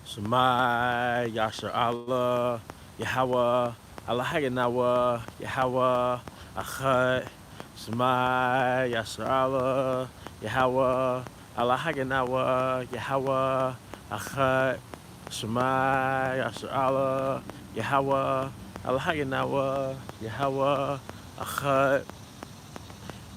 Shemai, Yasher Allah, Yahweh, Allah Hayanawa, Yahweh, Achad, Shemai, Yasher Allah, Yahweh, Allah Hayanawa, Yahweh, Achad, Shemai, Yasher Allah, Yahweh, Allah Hayanawa, Yahweh, Achad,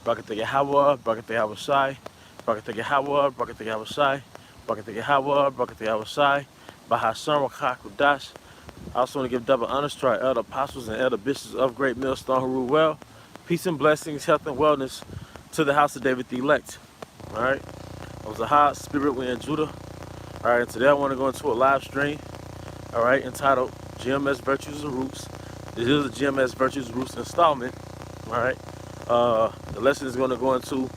Barakatah Yahweh, Barakatah Yahweh Shai, Barakatah Yahweh, Barakatah Yahweh Shai, Barakatah Yahweh, Barakatah Yahweh Shai, Bahashem Rakha Kudash. I also want to give double honors to our elder apostles and elder bishops of Great Millstone who rule well. Peace and blessings, health and wellness to the house of David the elect. All right. I was a hot spirit within Judah. All right. And today I want to go into a live stream. All right. Entitled GMS Virtues and Roots. This is a GMS Virtues and Roots installment. All right. The lesson is going to go into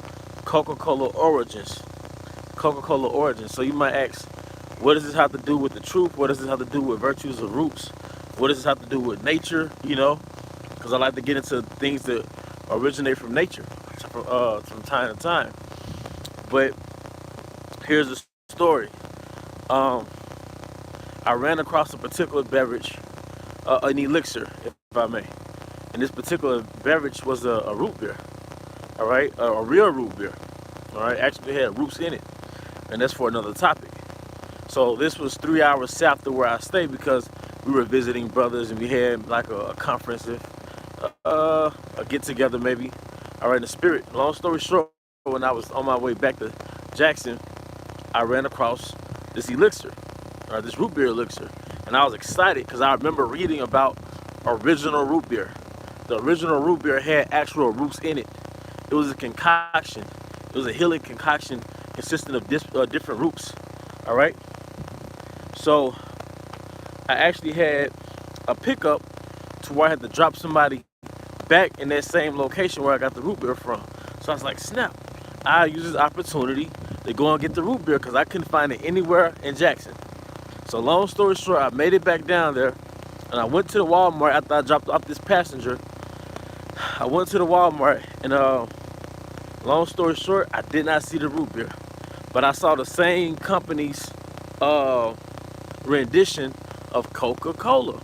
Coca-Cola origins. Coca-Cola origins. So you might ask, what does this have to do with the truth? What does this have to do with virtues and roots? What does this have to do with nature? You know, because I like to get into things that originate from nature from time to time. But here's the story. I ran across a particular beverage, an elixir, if I may. And this particular beverage was a root beer, all right? A real root beer, all right? Actually, it had roots in it, and that's for another topic. So this was 3 hours south of where I stayed because we were visiting brothers and we had like a conference, a get-together maybe, all right, in the spirit. Long story short, when I was on my way back to Jackson, I ran across this elixir, or this root beer elixir, and I was excited because I remember reading about original root beer. The original root beer had actual roots in it. It was a concoction. It was a hilly concoction consisting of different roots. All right. So I actually had a pickup to where I had to drop somebody back in that same location where I got the root beer from. So I was like, snap. I use this opportunity to go and get the root beer because I couldn't find it anywhere in Jackson. So long story short, I made it back down there and I went to the Walmart after I dropped off this passenger. I went to the Walmart and long story short, I did not see the root beer, but I saw the same company's rendition of Coca-Cola,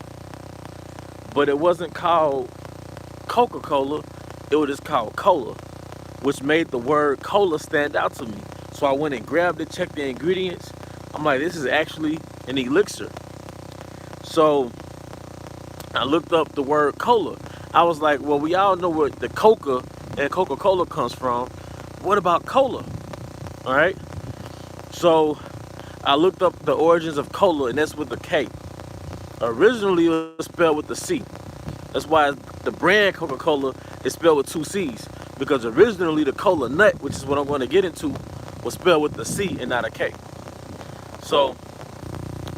but it wasn't called Coca-Cola, it was just called Cola, which made the word cola stand out to me. So I went and grabbed it, checked the ingredients. I'm like, this is actually an elixir. So I looked up the word cola. I was like, well, we all know where the Coca and Coca-Cola comes from. What about cola? All right. So I looked up the origins of cola, and that's with the K. Originally, it was spelled with the C. That's why the brand Coca-Cola is spelled with two C's, because originally the cola nut, which is what I'm going to get into, was spelled with the C and not a K. So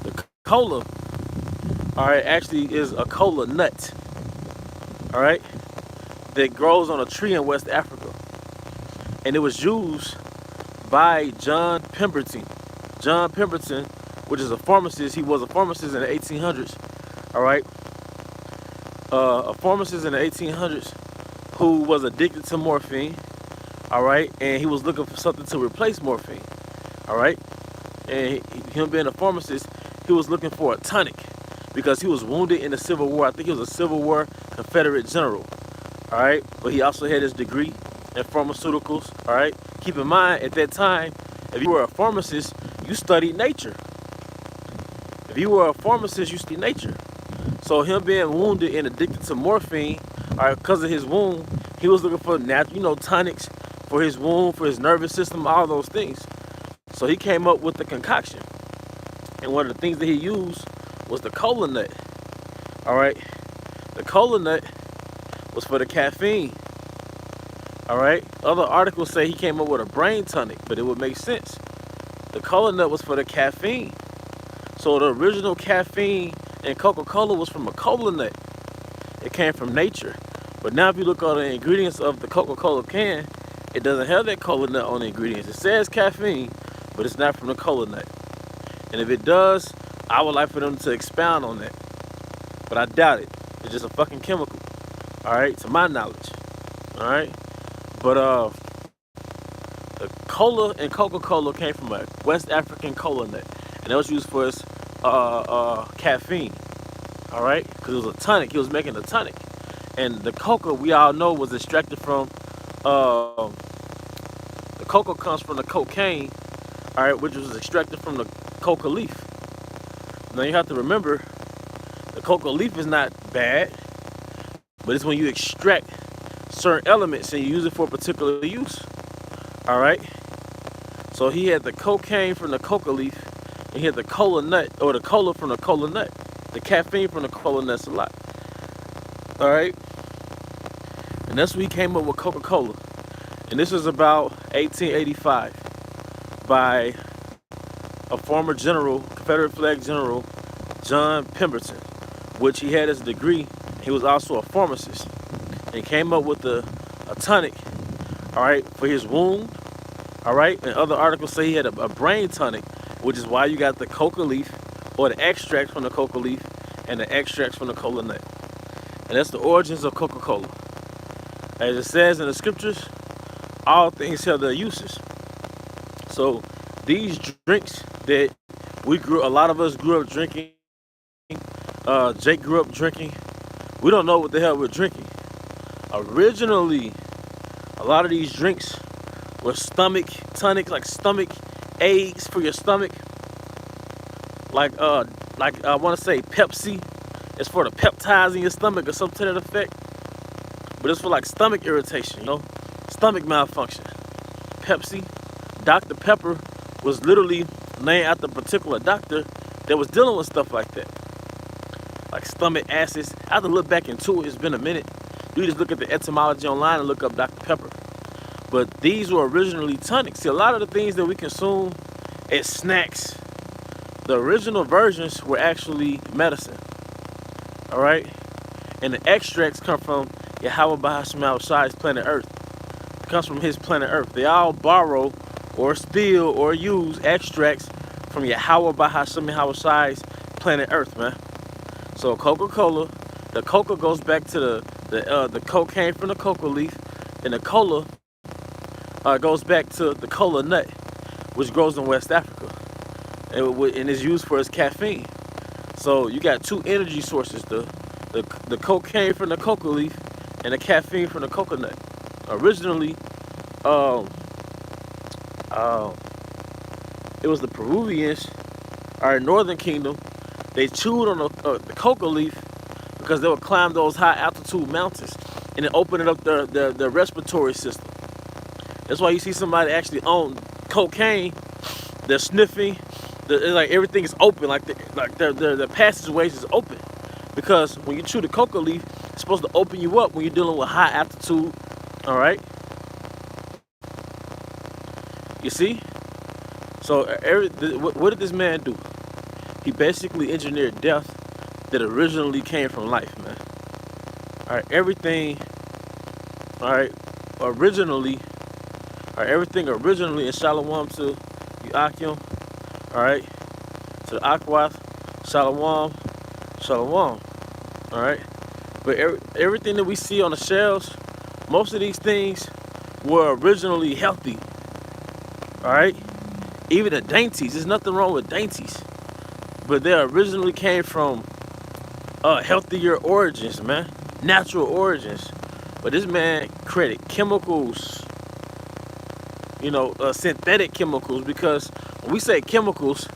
the cola, all right, actually is a cola nut, all right, that grows on a tree in West Africa. And it was used by John Pemberton. John Pemberton, which is a pharmacist, he was a pharmacist in the 1800s, all right? A pharmacist in the 1800s who was addicted to morphine, all right? And he was looking for something to replace morphine, all right? And him being a pharmacist, he was looking for a tonic because he was wounded in the Civil War. I think he was a Civil War Confederate general, all right? But he also had his degree in pharmaceuticals, all right? Keep in mind, at that time, if you were a pharmacist, you studied nature. If you were a pharmacist, you studied nature. So him being wounded and addicted to morphine, all right, because of his wound, he was looking for natural, tonics for his wound, for his nervous system, all those things. So he came up with the concoction. And one of the things that he used was the cola nut. All right. The cola nut was for the caffeine. All right. Other articles say he came up with a brain tonic, but it would make sense. The cola nut was for the caffeine. So the original caffeine in Coca-Cola was from a cola nut. It came from nature. But now if you look at the ingredients of the Coca-Cola can, it doesn't have that cola nut on the ingredients. It says caffeine, but it's not from the cola nut. And if it does, I would like for them to expound on that. But I doubt it. It's just a fucking chemical. All right, to my knowledge. All right. But the cola and Coca-Cola came from a West African cola nut. and that was used for his caffeine. All right, because it was a tonic. He was making a tonic, and the coca we all know was extracted from. The coca comes from the cocaine, all right, which was extracted from the coca leaf. Now you have to remember, the coca leaf is not bad, but it's when you extract certain elements and you use it for a particular use. All right. So he had the cocaine from the coca leaf, and he had the cola nut, or the cola from the cola nut, the caffeine from the cola nuts a lot. All right. And that's when he came up with Coca-Cola. And this was about 1885 by a former general, Confederate flag general, John Pemberton, which he had his degree. He was also a pharmacist. And he came up with a tonic, all right, for his wound, all right? And other articles say he had a brain tonic, which is why you got the coca leaf, or the extract from the coca leaf, and the extracts from the cola nut. And that's the origins of Coca-Cola. As it says in the scriptures, all things have their uses. So these drinks that a lot of us grew up drinking, Jake grew up drinking, we don't know what the hell we're drinking. Originally, a lot of these drinks were stomach tonic, like stomach aids for your stomach. Like I want to say Pepsi. It's for the peptides in your stomach or something to that effect. But it's for like stomach irritation, you know, stomach malfunction. Pepsi, Dr. Pepper was literally named after a particular doctor that was dealing with stuff like that. Like stomach acids. I have to look back into it. It's been a minute. You just look at the etymology online and look up Dr. Pepper. But these were originally tonics. See, a lot of the things that we consume as snacks, the original versions were actually medicine. All right? And the extracts come from Yahweh Bahasham Shai's planet Earth. It comes from his planet Earth. They all borrow or steal or use extracts from Yahweh Bahasham Shai's planet Earth, man. So Coca-Cola, the coca goes back to the cocaine from the coca leaf, and the cola goes back to the cola nut, which grows in West Africa, and is used for its caffeine. So you got two energy sources: the cocaine from the coca leaf and the caffeine from the coconut. Originally, it was the Peruvians, our northern kingdom. They chewed on the coca leaf because they would climb those high altitude mountains, and it opened up their respiratory system. That's why you see somebody actually on cocaine, they're sniffing, it's like everything is open, like the passageways is open. Because when you chew the coca leaf, it's supposed to open you up when you're dealing with high altitude, all right? You see? So what did this man do? He basically engineered death that originally came from life, man. All right, everything, all right, everything originally in Shalom to Yakim, all right, to the Akwath, Shalom, Shalom, all right. But everything that we see on the shelves, most of these things were originally healthy, all right. Even the dainties, there's nothing wrong with dainties, but they originally came from healthier origins, man, natural origins. But this man created chemicals, you know, synthetic chemicals, because when we say chemicals,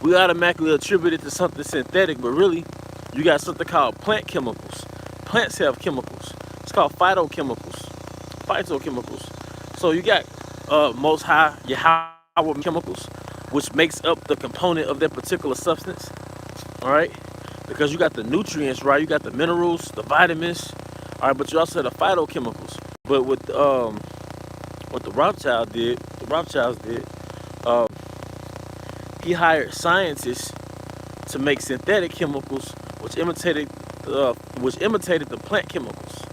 we automatically attribute it to something synthetic, but really, you got something called plant chemicals. Plants have chemicals. It's called phytochemicals. So you got Most High, Yahweh chemicals, which makes up the component of that particular substance, all right? Because you got the nutrients, right? You got the minerals, the vitamins, all right, but you also have the phytochemicals. But with what the Rothschilds did, he hired scientists to make synthetic chemicals, which imitated the plant chemicals,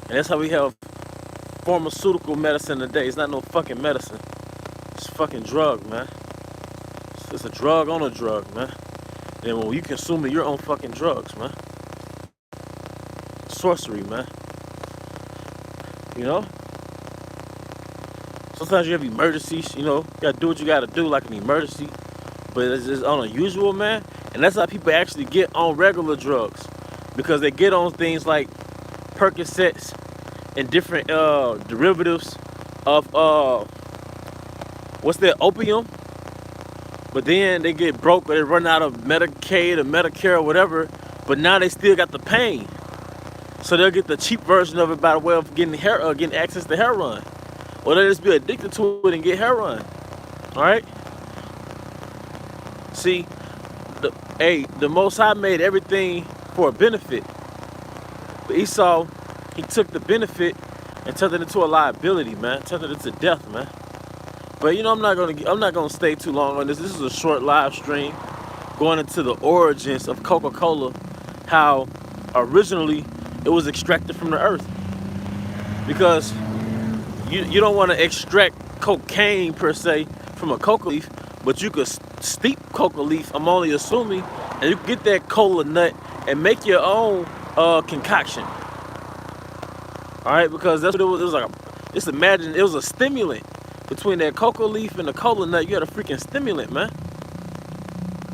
and that's how we have pharmaceutical medicine today. It's not no fucking medicine; it's a fucking drug, man. It's a drug on a drug, man. And when you consuming your own fucking drugs, man, sorcery, man. You know. Sometimes you have emergencies, you know, you gotta do what you gotta do, like an emergency. But it's just unusual, man. And that's how people actually get on regular drugs, because they get on things like Percocets and different derivatives of what's that, opium. But then they get broke or they run out of Medicaid or Medicare or whatever. But now they still got the pain, so they'll get the cheap version of it by way of getting getting access to heroin, or they'll just be addicted to it and get heroin. All right. See, the Most High made everything for a benefit, but Esau, he took the benefit and turned it into a liability, man. Turned it into death, man. But you know, I'm not gonna stay too long on this. This is a short live stream going into the origins of Coca-Cola, how originally it was extracted from the earth. Because you don't want to extract cocaine per se from a coca leaf, but you could steep coca leaf, I'm only assuming, and you can get that cola nut and make your own concoction. All right, because that's what it was. It was like just imagine it was a stimulant between that coca leaf and the cola nut. You had a freaking stimulant, man.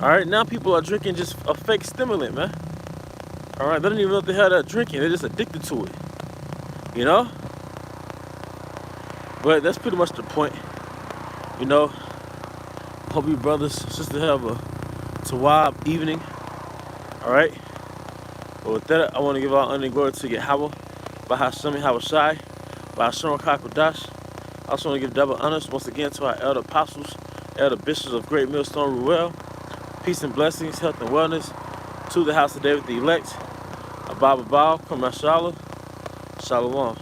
All right, now people are drinking just a fake stimulant, man. All right, they don't even know what the hell they're drinking. They're just addicted to it, you know. But that's pretty much the point, you know. Hope you brothers, sisters have a Tawab evening. All right. But with that, I want to give all honor and glory to Yahweh, by Hashem Yahushai, by Hashem Kakodash. I also want to give double honors once again to our elder apostles, elder bishops of Great Millstone Ruel. Peace and blessings, health and wellness to the house of David the elect. Abba Baal, Kamashallah, Shalom.